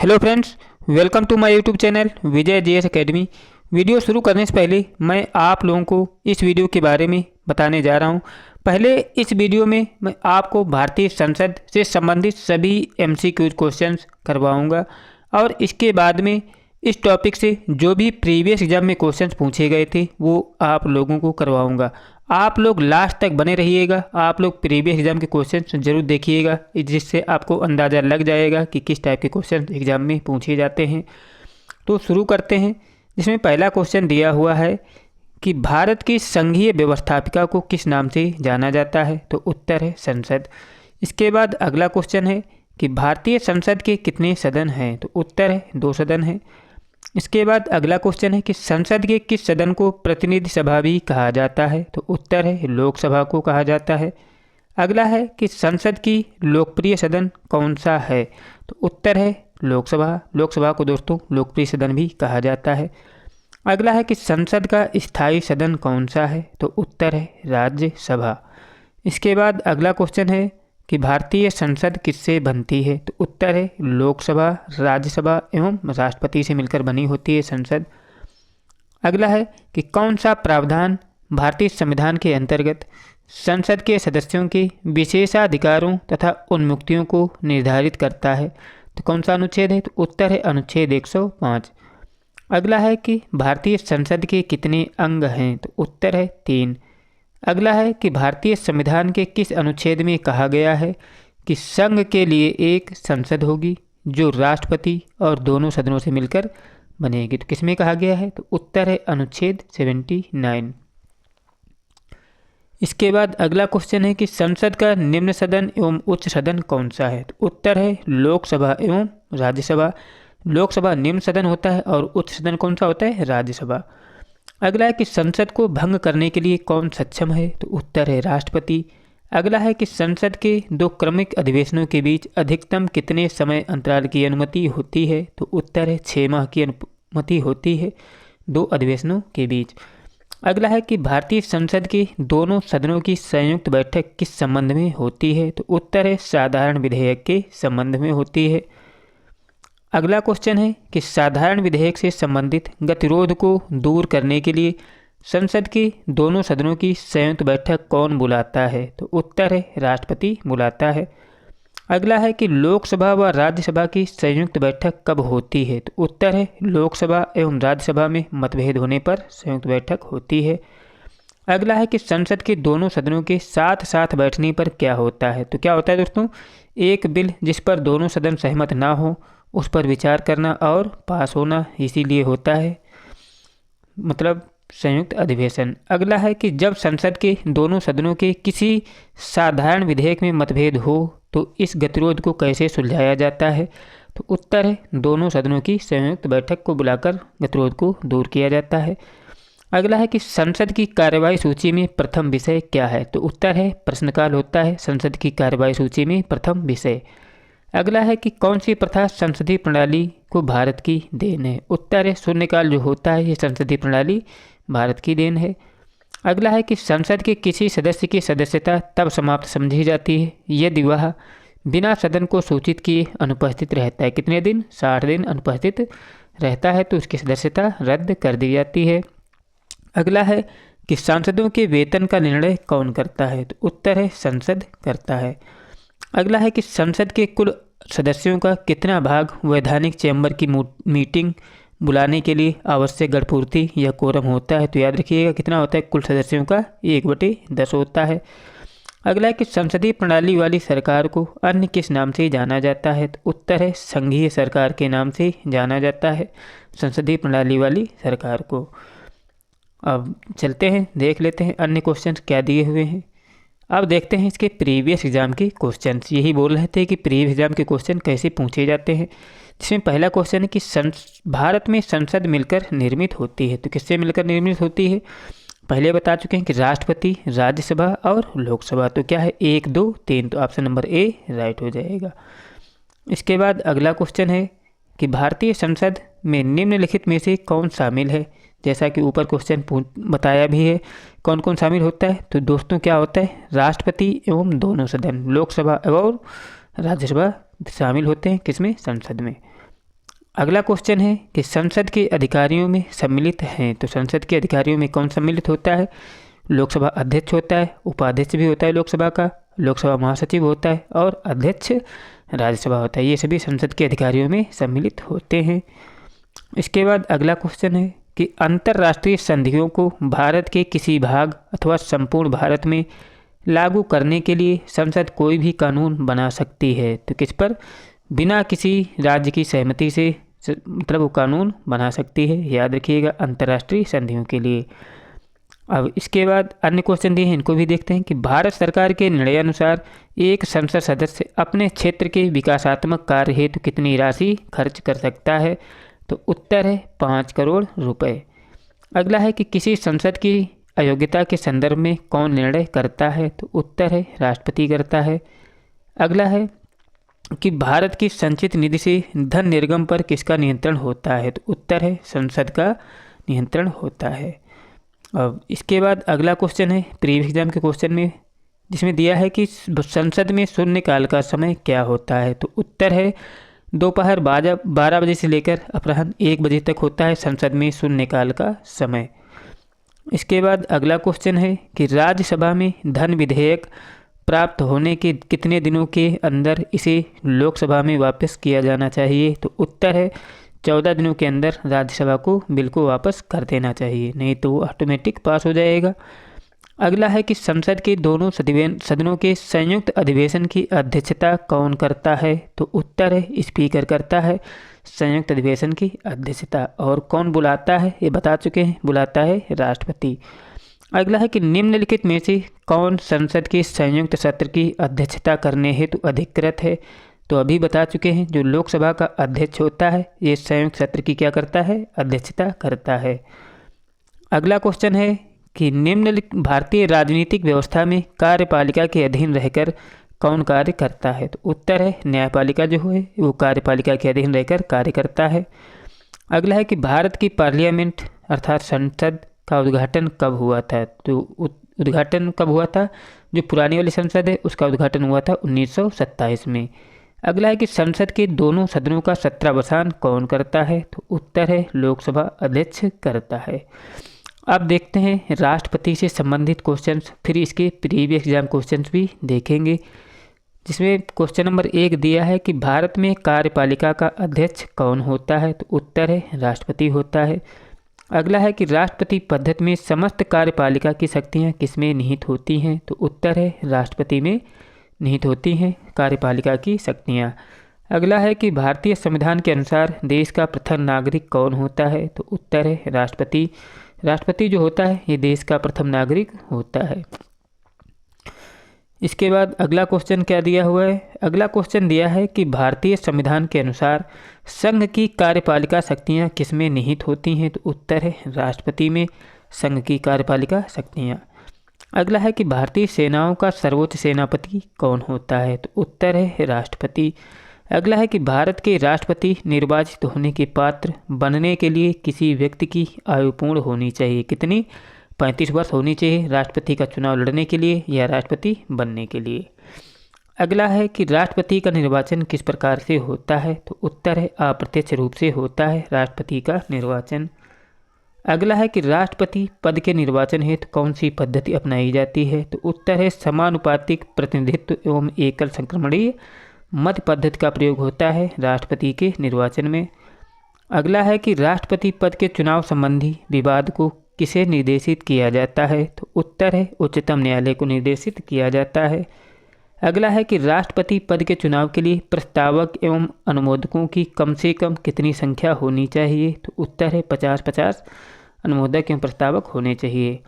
Hello friends, welcome to my YouTube channel Vijay GS academy. Video शुरू करने से पहले मैं आप लोगों को इस वीडियो के बारे में बताने जा रहा हूं। पहले इस वीडियो में मैं आपको भारतीय संसद से संबंधित सभी एमसीक्यू क्वेश्चंस करवाऊंगा और इसके बाद में इस टॉपिक से जो भी प्रीवियस एग्जाम में क्वेश्चंस पूछे गए थे वो आप लोगों को करवाऊंगा। आप लोग लास्ट तक बने रहिएगा, आप लोग प्रीवियस एग्जाम के क्वेश्चन जरूर देखिएगा, जिससे आपको अंदाज़ा लग जाएगा कि किस टाइप के क्वेश्चन एग्जाम में पूछे जाते हैं। तो शुरू करते हैं, जिसमें पहला क्वेश्चन दिया हुआ है कि भारत की संघीय व्यवस्थापिका को किस नाम से जाना जाता है। तो उत्तर है संसद। इसके बाद अगला क्वेश्चन है कि भारतीय संसद के कितने सदन हैं। तो उत्तर है 2 सदन हैं। इसके बाद अगला क्वेश्चन है कि संसद के किस सदन को प्रतिनिधि सभा भी कहा जाता है। तो उत्तर है लोकसभा को कहा जाता है। अगला है कि संसद की लोकप्रिय सदन कौन सा है। तो उत्तर है लोकसभा। लोकसभा को दोस्तों लोकप्रिय सदन भी कहा जाता है। अगला है कि संसद का स्थायी सदन कौन सा है। तो उत्तर है राज्यसभा। इसके बाद अगला क्वेश्चन है कि भारतीय संसद किससे बनती है। तो उत्तर है लोकसभा, राज्यसभा एवं राष्ट्रपति से मिलकर बनी होती है संसद। अगला है कि कौन सा प्रावधान भारतीय संविधान के अंतर्गत संसद के सदस्यों के विशेषाधिकारों तथा उन्मुक्तियों को निर्धारित करता है। तो कौन सा अनुच्छेद है। तो उत्तर है अनुच्छेद 105। अगला है कि भारतीय संसद के कितने अंग हैं। तो उत्तर है 3। अगला है कि भारतीय संविधान के किस अनुच्छेद में कहा गया है कि संघ के लिए एक संसद होगी जो राष्ट्रपति और दोनों सदनों से मिलकर बनेगी। तो किसमें कहा गया है। तो उत्तर है अनुच्छेद 79। इसके बाद अगला क्वेश्चन है कि संसद का निम्न सदन एवं उच्च सदन कौन सा है। तो उत्तर है लोकसभा एवं राज्यसभा। लोकसभा निम्न सदन होता है और उच्च सदन कौन सा होता है, राज्यसभा। अगला है कि संसद को भंग करने के लिए कौन सक्षम है। तो उत्तर है राष्ट्रपति। अगला है कि संसद के 2 क्रमिक अधिवेशनों के बीच अधिकतम कितने समय अंतराल की अनुमति होती है। तो उत्तर है 6 माह की अनुमति होती है 2 अधिवेशनों के बीच। अगला है कि भारतीय संसद के दोनों सदनों की संयुक्त बैठक किस संबंध में होती है। तो उत्तर है साधारण विधेयक के संबंध में होती है। अगला क्वेश्चन है कि साधारण विधेयक से संबंधित गतिरोध को दूर करने के लिए संसद के दोनों सदनों की संयुक्त बैठक कौन बुलाता है। तो उत्तर है राष्ट्रपति बुलाता है। अगला है कि लोकसभा व राज्यसभा की संयुक्त बैठक कब होती है। तो उत्तर है लोकसभा एवं राज्यसभा में मतभेद होने पर संयुक्त बैठक होती है। अगला है कि संसद के दोनों सदनों के साथ साथ बैठने पर क्या होता है। तो क्या होता है दोस्तों, एक बिल जिस पर दोनों सदन सहमत ना हो उस पर विचार करना और पास होना, इसीलिए होता है मतलब संयुक्त अधिवेशन। अगला है कि जब संसद के दोनों सदनों के किसी साधारण विधेयक में मतभेद हो तो इस गतिरोध को कैसे सुलझाया जाता है। तो उत्तर है दोनों सदनों की संयुक्त बैठक को बुलाकर गतिरोध को दूर किया जाता है। अगला है कि संसद की कार्यवाही सूची में प्रथम विषय क्या है। तो उत्तर है प्रश्नकाल होता है संसद की कार्यवाही सूची में प्रथम विषय। अगला है कि कौन सी प्रथा संसदीय प्रणाली को भारत की देन है। उत्तर है शून्यकाल जो होता है ये संसदीय प्रणाली भारत की देन है। अगला है कि संसद के किसी सदस्य की सदस्यता तब समाप्त समझी जाती है यदि वह बिना सदन को सूचित किए अनुपस्थित रहता है। कितने दिन, 60 दिन अनुपस्थित रहता है तो उसकी सदस्यता रद्द कर दी जाती है। अगला है कि सांसदों के वेतन का निर्णय कौन करता है। तो उत्तर है संसद करता है। अगला है कि संसद के कुल सदस्यों का कितना भाग वैधानिक चैम्बर की मीटिंग बुलाने के लिए आवश्यक गणपूर्ति या कोरम होता है। तो याद रखिएगा कितना होता है, कुल सदस्यों का 1/10 होता है। अगला है कि संसदीय प्रणाली वाली सरकार को अन्य किस नाम से जाना जाता है। तो उत्तर है संघीय सरकार के नाम से जाना जाता है संसदीय प्रणाली वाली सरकार को। अब चलते हैं, देख लेते हैं अन्य क्वेश्चन क्या दिए हुए हैं। अब देखते हैं इसके प्रीवियस एग्जाम के क्वेश्चंस। यही बोल रहे थे कि प्रीवियस एग्जाम के क्वेश्चन कैसे पूछे जाते हैं। जिसमें पहला क्वेश्चन है कि भारत में संसद मिलकर निर्मित होती है। तो किससे मिलकर निर्मित होती है, पहले बता चुके हैं कि राष्ट्रपति, राज्यसभा और लोकसभा। तो क्या है 1, 2, 3। तो ऑप्शन नंबर ए राइट हो जाएगा। इसके बाद अगला क्वेश्चन है कि भारतीय संसद में निम्नलिखित में से कौन शामिल है। जैसा कि ऊपर क्वेश्चन बताया भी है कौन कौन शामिल होता है। तो दोस्तों क्या होता है, राष्ट्रपति एवं दोनों सदन लोकसभा एवं राज्यसभा शामिल होते हैं किसमें, संसद में। अगला क्वेश्चन है कि संसद के अधिकारियों में सम्मिलित हैं, तो संसद के अधिकारियों में कौन सम्मिलित होता है? लोकसभा अध्यक्ष होता है, उपाध्यक्ष भी होता है लोकसभा का, लोकसभा महासचिव होता है और अध्यक्ष राज्यसभा होता है। ये सभी संसद के अधिकारियों में सम्मिलित होते हैं। इसके बाद अगला क्वेश्चन है कि अंतर्राष्ट्रीय संधियों को भारत के किसी भाग अथवा संपूर्ण भारत में लागू करने के लिए संसद कोई भी कानून बना सकती है, तो किस पर? बिना किसी राज्य की सहमति से मतलब वो कानून बना सकती है, याद रखिएगा, अंतर्राष्ट्रीय संधियों के लिए। अब इसके बाद अन्य क्वेश्चन दिए हैं, इनको भी देखते हैं कि भारत सरकार के निर्णयानुसार एक संसद सदस्य अपने क्षेत्र के विकासात्मक कार्य हेतु कितनी राशि खर्च कर सकता है? तो उत्तर है 5 करोड़ रुपए। अगला है कि किसी संसद की अयोग्यता के संदर्भ में कौन निर्णय करता है? तो उत्तर है राष्ट्रपति करता है। अगला है कि भारत की संचित निधि से धन निर्गम पर किसका नियंत्रण होता है? तो उत्तर है संसद का नियंत्रण होता है। अब इसके बाद अगला क्वेश्चन है प्रीवियस एग्जाम के क्वेश्चन में, जिसमें दिया है कि संसद में शून्यकाल का समय क्या होता है? तो उत्तर है दोपहर 12 बजे से लेकर अपराह्न 1 बजे तक होता है संसद में शून्यकाल का समय। इसके बाद अगला क्वेश्चन है कि राज्यसभा में धन विधेयक प्राप्त होने के कितने दिनों के अंदर इसे लोकसभा में वापस किया जाना चाहिए? तो उत्तर है 14 दिनों के अंदर राज्यसभा को बिल को वापस कर देना चाहिए, नहीं तो वो ऑटोमेटिक पास हो जाएगा। अगला है कि संसद के दोनों सदनों के संयुक्त अधिवेशन की अध्यक्षता कौन करता है? तो उत्तर है स्पीकर करता है संयुक्त अधिवेशन की अध्यक्षता। और कौन बुलाता है? ये बता चुके हैं, बुलाता है राष्ट्रपति। अगला है कि निम्नलिखित में से कौन संसद के संयुक्त सत्र की अध्यक्षता करने हेतु अधिकृत है? तो अभी बता चुके हैं, जो लोकसभा का अध्यक्ष होता है ये संयुक्त सत्र की क्या करता है? अध्यक्षता करता है। अगला क्वेश्चन है कि निम्नलिखित भारतीय राजनीतिक व्यवस्था में कार्यपालिका के अधीन रहकर कौन कार्य करता है? तो उत्तर है न्यायपालिका जो है वो कार्यपालिका के अधीन रहकर कार्य करता है। अगला है कि भारत की पार्लियामेंट अर्थात संसद का उद्घाटन कब हुआ था? तो उद्घाटन कब हुआ था? जो पुरानी वाली संसद है उसका उद्घाटन हुआ था 1927 में। अगला है कि संसद के दोनों सदनों का सत्रावसान कौन करता है? तो उत्तर है लोकसभा अध्यक्ष करता है। अब देखते हैं राष्ट्रपति से संबंधित क्वेश्चंस, फिर इसके प्रीवियस एग्जाम क्वेश्चंस भी देखेंगे, जिसमें क्वेश्चन नंबर 1 दिया है कि भारत में कार्यपालिका का अध्यक्ष कौन होता है? तो उत्तर है राष्ट्रपति होता है। अगला है कि राष्ट्रपति पद्धति में समस्त कार्यपालिका की शक्तियाँ किसमें निहित होती हैं? तो उत्तर है राष्ट्रपति में निहित होती हैं कार्यपालिका की शक्तियाँ। अगला है कि भारतीय संविधान के अनुसार देश का प्रथम नागरिक कौन होता है? तो उत्तर है राष्ट्रपति। राष्ट्रपति जो होता है ये देश का प्रथम नागरिक होता है। इसके बाद अगला क्वेश्चन क्या दिया हुआ है? अगला क्वेश्चन दिया है कि भारतीय संविधान के अनुसार संघ की कार्यपालिका शक्तियाँ किसमें निहित होती हैं? तो उत्तर है राष्ट्रपति में संघ की कार्यपालिका शक्तियाँ। अगला है कि भारतीय सेनाओं का सर्वोच्च सेनापति कौन होता है? तो उत्तर है राष्ट्रपति। अगला है कि भारत के राष्ट्रपति निर्वाचित होने के पात्र बनने के लिए किसी व्यक्ति की आयु पूर्ण होनी चाहिए, कितनी? 35 वर्ष होनी चाहिए राष्ट्रपति का चुनाव लड़ने के लिए या राष्ट्रपति बनने के लिए। अगला है कि राष्ट्रपति का निर्वाचन किस प्रकार से होता है? तो उत्तर है अप्रत्यक्ष रूप से होता है राष्ट्रपति का निर्वाचन। अगला है कि राष्ट्रपति पद के निर्वाचन हेतु कौन सी पद्धति अपनाई जाती है? तो उत्तर है समानुपातिक प्रतिनिधित्व एवं एकल संक्रमणीय मत पद्धति का प्रयोग होता है राष्ट्रपति के निर्वाचन में। अगला है कि राष्ट्रपति पद के चुनाव संबंधी विवाद को किसे निर्देशित किया जाता है? तो उत्तर है उच्चतम न्यायालय को निर्देशित किया जाता है। अगला है कि राष्ट्रपति पद के चुनाव के लिए प्रस्तावक एवं अनुमोदकों की कम से कम कितनी संख्या होनी चाहिए? तो उत्तर है 50-50 अनुमोदक एवं प्रस्तावक होने चाहिए।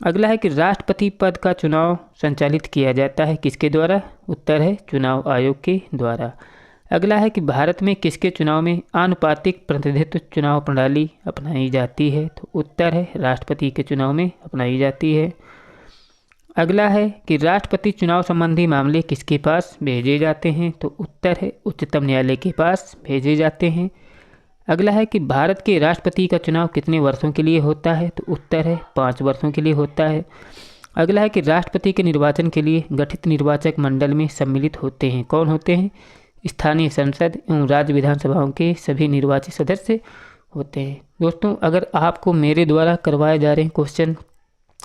अगला है कि राष्ट्रपति पद का चुनाव संचालित किया जाता है किसके द्वारा? उत्तर है चुनाव आयोग के द्वारा। अगला है कि भारत में किसके चुनाव में आनुपातिक प्रतिनिधित्व चुनाव प्रणाली अपनाई जाती है? तो उत्तर है राष्ट्रपति के चुनाव में अपनाई जाती है। अगला है कि राष्ट्रपति चुनाव संबंधी मामले किसके पास भेजे जाते हैं? तो उत्तर है उच्चतम न्यायालय के पास भेजे जाते हैं। अगला है कि भारत के राष्ट्रपति का चुनाव कितने वर्षों के लिए होता है? तो उत्तर है 5 वर्षों के लिए होता है। अगला है कि राष्ट्रपति के निर्वाचन के लिए गठित निर्वाचक मंडल में सम्मिलित होते हैं, कौन होते हैं? स्थानीय संसद एवं राज्य विधानसभाओं के सभी निर्वाचित सदस्य होते हैं। दोस्तों, अगर आपको मेरे द्वारा करवाए जा रहे क्वेश्चन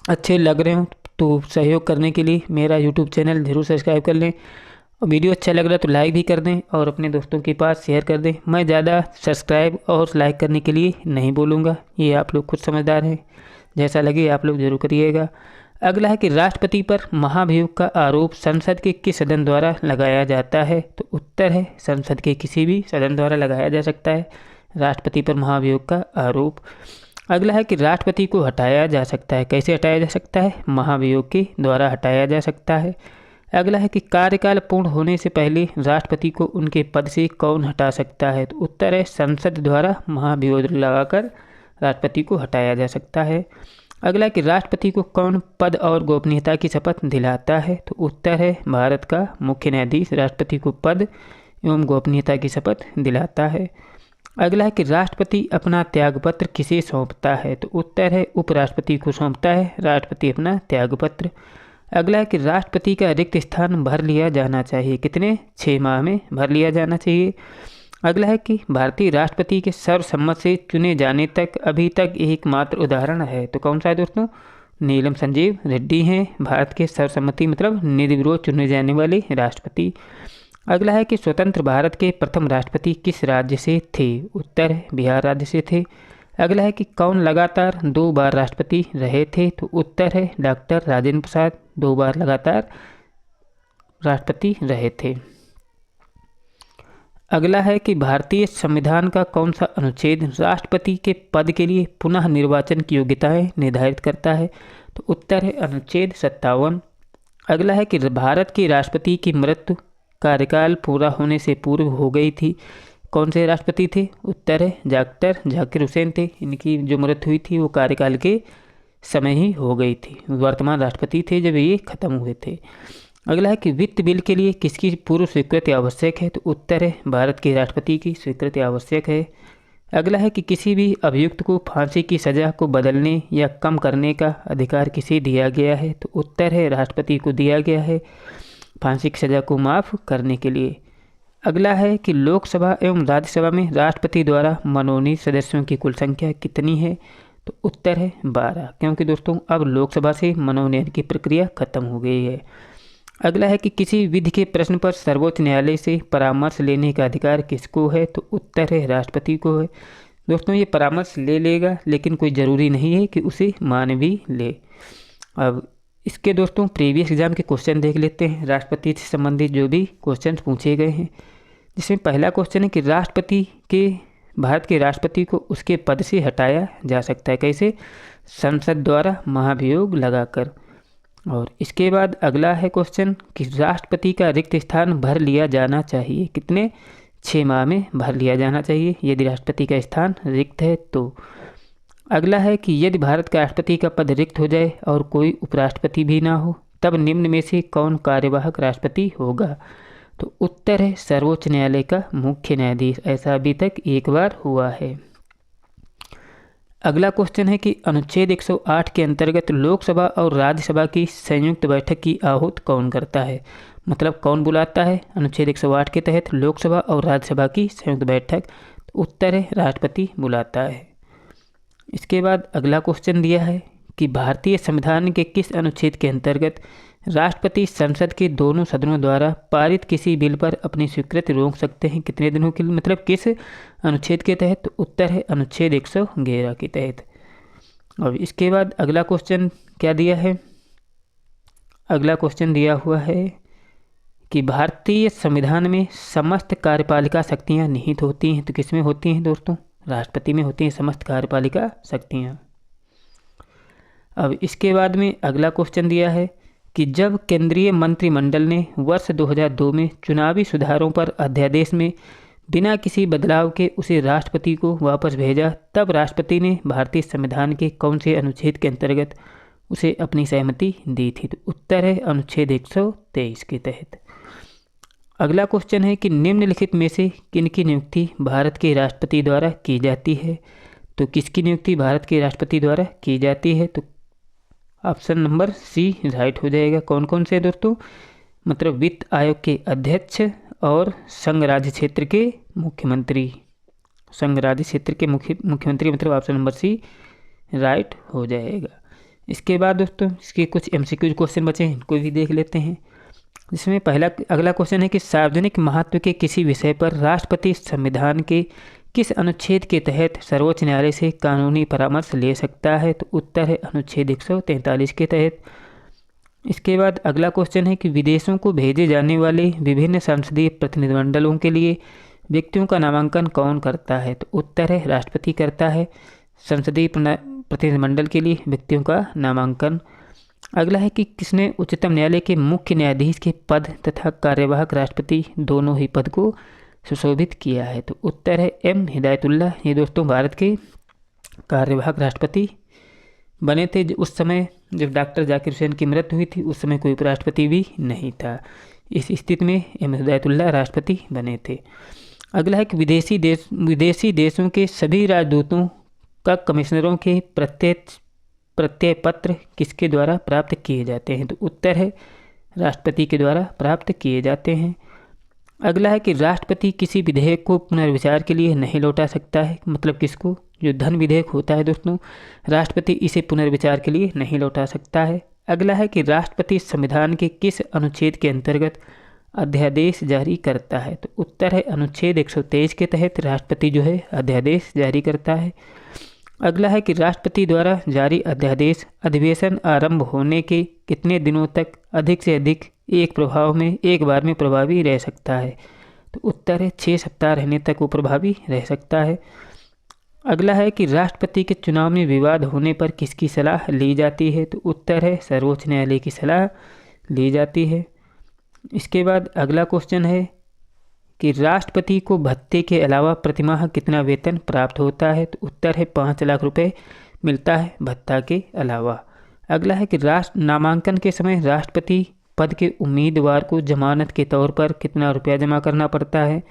अच्छे लग रहे हो तो सहयोग करने के लिए मेरा यूट्यूब चैनल जरूर सब्सक्राइब कर लें। वीडियो अच्छा लग रहा है तो लाइक भी कर दें और अपने दोस्तों के पास शेयर कर दें। मैं ज़्यादा सब्सक्राइब और लाइक करने के लिए नहीं बोलूँगा, ये आप लोग खुद समझदार हैं। जैसा लगे आप लोग जरूर करिएगा। अगला है कि राष्ट्रपति पर महाभियोग का आरोप संसद के किस सदन द्वारा लगाया जाता है? तो उत्तर है संसद के किसी भी सदन द्वारा लगाया जा सकता है राष्ट्रपति पर महाभियोग का आरोप। अगला है कि राष्ट्रपति को हटाया जा सकता है, कैसे हटाया जा सकता है? महाभियोग के द्वारा हटाया जा सकता है। अगला है कि कार्यकाल पूर्ण होने से पहले राष्ट्रपति को उनके पद से कौन हटा सकता है? तो उत्तर है संसद द्वारा महाभियोग लगाकर राष्ट्रपति को हटाया जा सकता है। अगला है कि राष्ट्रपति को कौन पद और गोपनीयता की शपथ दिलाता है? तो उत्तर है भारत का मुख्य न्यायाधीश राष्ट्रपति को पद एवं गोपनीयता की शपथ दिलाता है। अगला है कि राष्ट्रपति अपना त्यागपत्र किसे सौंपता है? तो उत्तर है उपराष्ट्रपति को सौंपता है राष्ट्रपति अपना त्यागपत्र। अगला है कि राष्ट्रपति का रिक्त स्थान भर लिया जाना चाहिए, कितने? 6 माह में भर लिया जाना चाहिए। अगला है कि भारतीय राष्ट्रपति के सर्वसम्मत से चुने जाने तक अभी तक एकमात्र उदाहरण है, तो कौन सा है दोस्तों? नीलम संजीव रेड्डी हैं भारत के सर्वसम्मति मतलब निर्विरोध चुने जाने वाले राष्ट्रपति। अगला है कि स्वतंत्र भारत के प्रथम राष्ट्रपति किस राज्य से थे? उत्तर है बिहार राज्य से थे। अगला है कि कौन लगातार 2 बार राष्ट्रपति रहे थे? तो उत्तर है डॉक्टर राजेंद्र प्रसाद 2 बार लगातार राष्ट्रपति रहे थे। अगला है कि भारतीय संविधान का कौन सा अनुच्छेद राष्ट्रपति के पद के लिए पुनः निर्वाचन की योग्यताएं निर्धारित करता है? तो उत्तर है अनुच्छेद 57। अगला है कि भारत के राष्ट्रपति की मृत्यु कार्यकाल पूरा होने से पूर्व हो गई थी, कौन से राष्ट्रपति थे? उत्तर है डॉक्टर जाकिर हुसैन थे। इनकी जो मृत्यु हुई थी वो कार्यकाल के समय ही हो गई थी, वर्तमान राष्ट्रपति थे जब ये खत्म हुए थे। अगला है कि वित्त बिल के लिए किसकी पूर्व स्वीकृति आवश्यक है? तो उत्तर है भारत के राष्ट्रपति की स्वीकृति आवश्यक है। अगला है कि किसी भी अभियुक्त को फांसी की सज़ा को बदलने या कम करने का अधिकार किसे दिया गया है? तो उत्तर है राष्ट्रपति को दिया गया है फांसी की सज़ा को माफ़ करने के लिए। अगला है कि लोकसभा एवं राज्यसभा में राष्ट्रपति द्वारा मनोनीत सदस्यों की कुल संख्या कितनी है? तो उत्तर है 12, क्योंकि दोस्तों अब लोकसभा से मनोनयन की प्रक्रिया खत्म हो गई है। अगला है कि किसी विधि के प्रश्न पर सर्वोच्च न्यायालय से परामर्श लेने का अधिकार किसको है? तो उत्तर है राष्ट्रपति को है। दोस्तों ये परामर्श ले लेगा लेकिन कोई ज़रूरी नहीं है कि उसे मान भी ले। अब इसके दोस्तों प्रीवियस एग्जाम के क्वेश्चन देख लेते हैं, राष्ट्रपति से संबंधित जो भी क्वेश्चन पूछे गए हैं। जिसमें पहला क्वेश्चन है कि भारत के राष्ट्रपति को उसके पद से हटाया जा सकता है, कैसे? संसद द्वारा महाभियोग लगाकर। और इसके बाद अगला है क्वेश्चन कि राष्ट्रपति का रिक्त स्थान भर लिया जाना चाहिए, कितने? 6 माह में भर लिया जाना चाहिए यदि राष्ट्रपति का स्थान रिक्त है तो। अगला है कि यदि भारत का राष्ट्रपति का पद रिक्त हो जाए और कोई उपराष्ट्रपति भी ना हो तब निम्न में से कौन कार्यवाहक राष्ट्रपति होगा? तो उत्तर है सर्वोच्च न्यायालय का मुख्य न्यायाधीश। ऐसा अभी तक एक बार हुआ है। अगला क्वेश्चन है कि अनुच्छेद 108 के अंतर्गत लोकसभा और राज्यसभा की संयुक्त बैठक की आहूत कौन करता है? मतलब कौन बुलाता है अनुच्छेद 108 के तहत लोकसभा और राज्यसभा की संयुक्त बैठक? तो उत्तर है राष्ट्रपति बुलाता है। इसके बाद अगला क्वेश्चन दिया है कि भारतीय संविधान के किस अनुच्छेद के अंतर्गत राष्ट्रपति संसद के दोनों सदनों द्वारा पारित किसी बिल पर अपनी स्वीकृति रोक सकते हैं, कितने दिनों के लिए? मतलब किस अनुच्छेद के तहत? तो उत्तर है अनुच्छेद 111 के तहत। और इसके बाद अगला क्वेश्चन क्या दिया है? अगला क्वेश्चन दिया हुआ है कि भारतीय संविधान में समस्त कार्यपालिका शक्तियाँ निहित होती हैं, तो किसमें होती हैं दोस्तों? राष्ट्रपति में होती हैं समस्त कार्यपालिका शक्तियाँ। अब इसके बाद में अगला क्वेश्चन दिया है कि जब केंद्रीय मंत्रिमंडल ने वर्ष 2002 में चुनावी सुधारों पर अध्यादेश में बिना किसी बदलाव के उसे राष्ट्रपति को वापस भेजा तब राष्ट्रपति ने भारतीय संविधान के कौन से अनुच्छेद के अंतर्गत उसे अपनी सहमति दी थी? तो उत्तर है अनुच्छेद 123 के तहत। अगला क्वेश्चन है कि निम्नलिखित में से किनकी नियुक्ति भारत के राष्ट्रपति द्वारा की जाती है? तो किसकी नियुक्ति भारत के राष्ट्रपति द्वारा की जाती है? तो ऑप्शन नंबर सी राइट हो जाएगा। कौन कौन से दोस्तों? मतलब वित्त आयोग के अध्यक्ष और संघ राज्य क्षेत्र के मुख्यमंत्री। संघ राज्य क्षेत्र के मुख्यमंत्री मतलब ऑप्शन नंबर सी राइट हो जाएगा। इसके बाद दोस्तों इसके कुछ MCQ क्वेश्चन बचे हैं, इनको भी देख लेते हैं। जिसमें अगला क्वेश्चन है कि सार्वजनिक महत्व के किसी विषय पर राष्ट्रपति संविधान के किस अनुच्छेद के तहत सर्वोच्च न्यायालय से कानूनी परामर्श ले सकता है? तो उत्तर है अनुच्छेद 143 के तहत। इसके बाद अगला क्वेश्चन है कि विदेशों को भेजे जाने वाले विभिन्न संसदीय प्रतिनिधिमंडलों के लिए व्यक्तियों का नामांकन कौन करता है? तो उत्तर है राष्ट्रपति करता है संसदीय प्रतिनिधिमंडल के लिए व्यक्तियों का नामांकन। अगला है कि किसने उच्चतम न्यायालय के मुख्य न्यायाधीश के पद तथा कार्यवाहक राष्ट्रपति दोनों ही पद को सुशोभित किया है? तो उत्तर है M हिदायतुल्लाह। ये दोस्तों भारत के कार्यवाहक राष्ट्रपति बने थे। उस समय जब डॉक्टर जाकिर हुसैन की मृत्यु हुई थी उस समय कोई उपराष्ट्रपति भी नहीं था। इस स्थिति में M हिदायतुल्लाह राष्ट्रपति बने थे। अगला है कि विदेशी देशों के सभी राजदूतों का कमिश्नरों के प्रत्यय पत्र किसके द्वारा प्राप्त किए जाते हैं? तो उत्तर है राष्ट्रपति के द्वारा प्राप्त किए जाते हैं। अगला है कि राष्ट्रपति किसी विधेयक को पुनर्विचार के लिए नहीं लौटा सकता है, मतलब किसको? जो धन विधेयक होता है दोस्तों, राष्ट्रपति इसे पुनर्विचार के लिए नहीं लौटा सकता है। अगला है कि राष्ट्रपति संविधान के किस अनुच्छेद के अंतर्गत अध्यादेश जारी करता है? तो उत्तर है अनुच्छेद 123 के तहत राष्ट्रपति जो है अध्यादेश जारी करता है। अगला है कि राष्ट्रपति द्वारा जारी अध्यादेश अधिवेशन आरंभ होने के कितने दिनों तक अधिक से अधिक एक बार में प्रभावी रह सकता है? तो उत्तर है 6 सप्ताह रहने तक वो प्रभावी रह सकता है। अगला है कि राष्ट्रपति के चुनाव में विवाद होने पर किसकी सलाह ली जाती है? तो उत्तर है सर्वोच्च न्यायालय की सलाह ली जाती है। इसके बाद अगला क्वेश्चन है कि राष्ट्रपति को भत्ते के अलावा प्रतिमाह कितना वेतन प्राप्त होता है? तो उत्तर है 5 लाख रुपए मिलता है भत्ता के अलावा। अगला है कि नामांकन के समय राष्ट्रपति पद के उम्मीदवार को जमानत के तौर पर कितना रुपया जमा करना पड़ता है?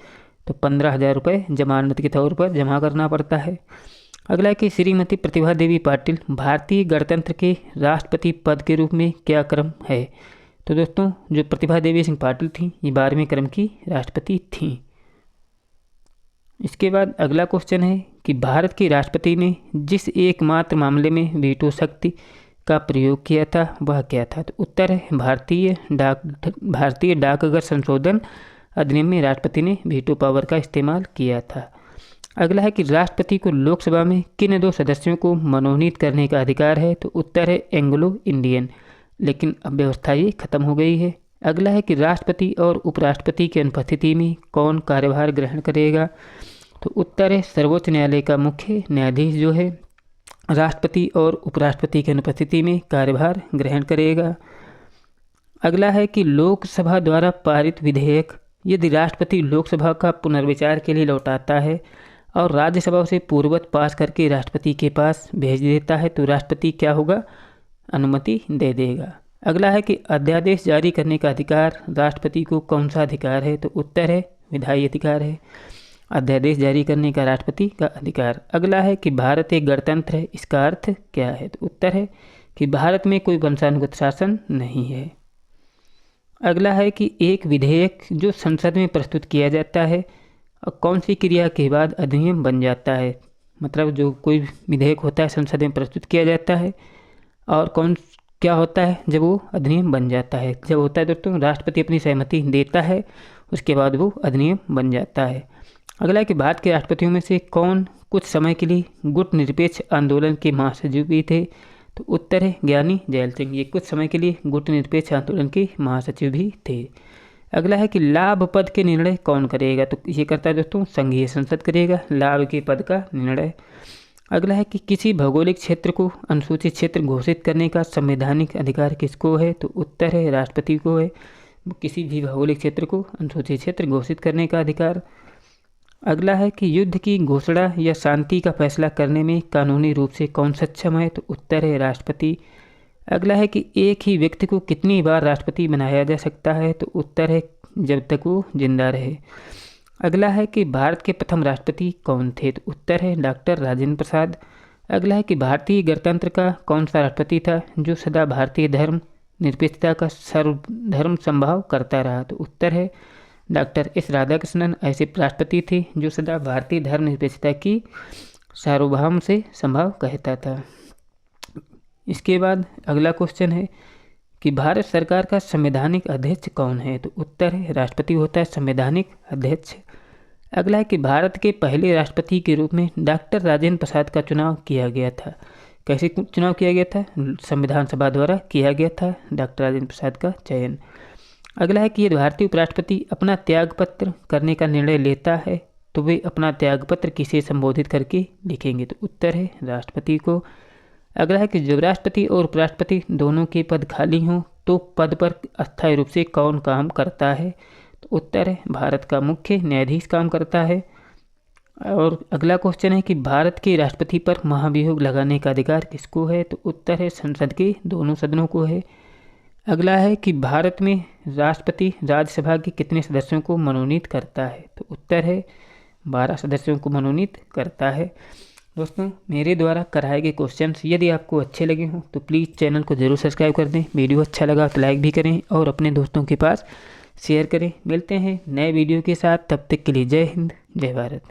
तो 15,000 रुपये जमानत के तौर पर जमा करना पड़ता है। अगला है कि श्रीमती प्रतिभा देवी पाटिल भारतीय गणतंत्र के राष्ट्रपति पद के रूप में क्या क्रम है? तो दोस्तों जो प्रतिभा देवी सिंह पाटिल थी ये 12वें क्रम की राष्ट्रपति थी। इसके बाद अगला क्वेश्चन है कि भारत के राष्ट्रपति ने जिस एकमात्र मामले में वीटो शक्ति का प्रयोग किया था वह क्या था? तो उत्तर है भारतीय डाकघर संशोधन अधिनियम में राष्ट्रपति ने वीटो पावर का इस्तेमाल किया था। अगला है कि राष्ट्रपति को लोकसभा में किन 2 सदस्यों को मनोनीत करने का अधिकार है? तो उत्तर है एंग्लो इंडियन, लेकिन अब व्यवस्था ये खत्म हो गई है। अगला है कि राष्ट्रपति और उपराष्ट्रपति की अनुपस्थिति में कौन कार्यभार ग्रहण करेगा? तो उत्तर है सर्वोच्च न्यायालय का मुख्य न्यायाधीश जो है राष्ट्रपति और उपराष्ट्रपति की अनुपस्थिति में कार्यभार ग्रहण करेगा। अगला है कि लोकसभा द्वारा पारित विधेयक यदि राष्ट्रपति लोकसभा का पुनर्विचार के लिए लौटाता है और राज्यसभा उसे पूर्ववत पास करके राष्ट्रपति के पास भेज देता है तो राष्ट्रपति क्या होगा? अनुमति दे देगा। अगला है कि अध्यादेश जारी करने का अधिकार राष्ट्रपति को कौन सा अधिकार है? तो उत्तर है विधायी अधिकार है अध्यादेश जारी करने का राष्ट्रपति का अधिकार। अगला है कि भारत एक गणतंत्र है, इसका अर्थ क्या है? तो उत्तर है कि भारत में कोई वंशानुगत शासन नहीं है। अगला है कि एक विधेयक जो संसद में प्रस्तुत किया जाता है और कौन सी क्रिया के बाद अधिनियम बन जाता है? मतलब जो कोई विधेयक होता है संसद में प्रस्तुत किया जाता है और क्या होता है जब वो अधिनियम बन जाता है? जब होता है दोस्तों राष्ट्रपति अपनी सहमति देता है उसके बाद वो अधिनियम बन जाता है। अगला है कि भारत के राष्ट्रपतियों में से कौन कुछ समय के लिए गुट निरपेक्ष आंदोलन के महासचिव भी थे? तो उत्तर है ज्ञानी जैल सिंह, ये कुछ समय के लिए गुट निरपेक्ष आंदोलन के महासचिव भी थे। अगला है कि लाभ पद के निर्णय कौन करेगा? तो ये करता है दोस्तों संघीय संसद करेगा लाभ के पद का निर्णय। अगला है कि किसी भौगोलिक क्षेत्र को अनुसूचित क्षेत्र घोषित करने का संवैधानिक अधिकार किसको है? तो उत्तर है राष्ट्रपति को है किसी भी भौगोलिक क्षेत्र को अनुसूचित क्षेत्र घोषित करने का अधिकार। अगला है कि युद्ध की घोषणा या शांति का फैसला करने में कानूनी रूप से कौन सक्षम है? तो उत्तर है राष्ट्रपति। अगला है कि एक ही व्यक्ति को कितनी बार राष्ट्रपति बनाया जा सकता है? तो उत्तर है जब तक वो जिंदा रहे। अगला है कि भारत के प्रथम राष्ट्रपति कौन थे? तो उत्तर है डॉक्टर राजेंद्र प्रसाद। अगला है कि भारतीय गणतंत्र का कौन सा राष्ट्रपति था जो सदा भारतीय धर्म निरपेक्षता का सर्वधर्म संभाव करता रहा? तो उत्तर है डॉक्टर एस राधाकृष्णन ऐसे राष्ट्रपति थे जो सदा भारतीय धर्मनिरपेक्षता की सार्वभौम से संभाव कहता था। इसके बाद अगला क्वेश्चन है कि भारत सरकार का संवैधानिक अध्यक्ष कौन है? तो उत्तर है राष्ट्रपति होता है संवैधानिक अध्यक्ष। अगला है कि भारत के पहले राष्ट्रपति के रूप में डॉक्टर राजेंद्र प्रसाद का चुनाव किया गया था। कैसे चुनाव किया गया था? संविधान सभा द्वारा किया गया था डॉक्टर राजेंद्र प्रसाद का चयन। अगला है कि यदि भारतीय उपराष्ट्रपति अपना त्यागपत्र करने का निर्णय लेता है तो वे अपना त्यागपत्र किसे संबोधित करके लिखेंगे? तो उत्तर है राष्ट्रपति को। अगला है कि जब राष्ट्रपति और उपराष्ट्रपति दोनों के पद खाली हों तो पद पर अस्थायी रूप से कौन काम करता है? तो उत्तर है भारत का मुख्य न्यायाधीश काम करता है। और अगला क्वेश्चन है कि भारत के राष्ट्रपति पर महाभियोग लगाने का अधिकार किसको है? तो उत्तर है संसद के दोनों सदनों को है। अगला है कि भारत में राष्ट्रपति राज्यसभा के कितने सदस्यों को मनोनीत करता है? तो उत्तर है 12 सदस्यों को मनोनीत करता है। दोस्तों, मेरे द्वारा कराए गए क्वेश्चंस यदि आपको अच्छे लगे हों तो प्लीज़ चैनल को ज़रूर सब्सक्राइब कर दें। वीडियो अच्छा लगा तो लाइक भी करें और अपने दोस्तों के पास शेयर करें। मिलते हैं नए वीडियो के साथ, तब तक के लिए जय हिंद, जय भारत।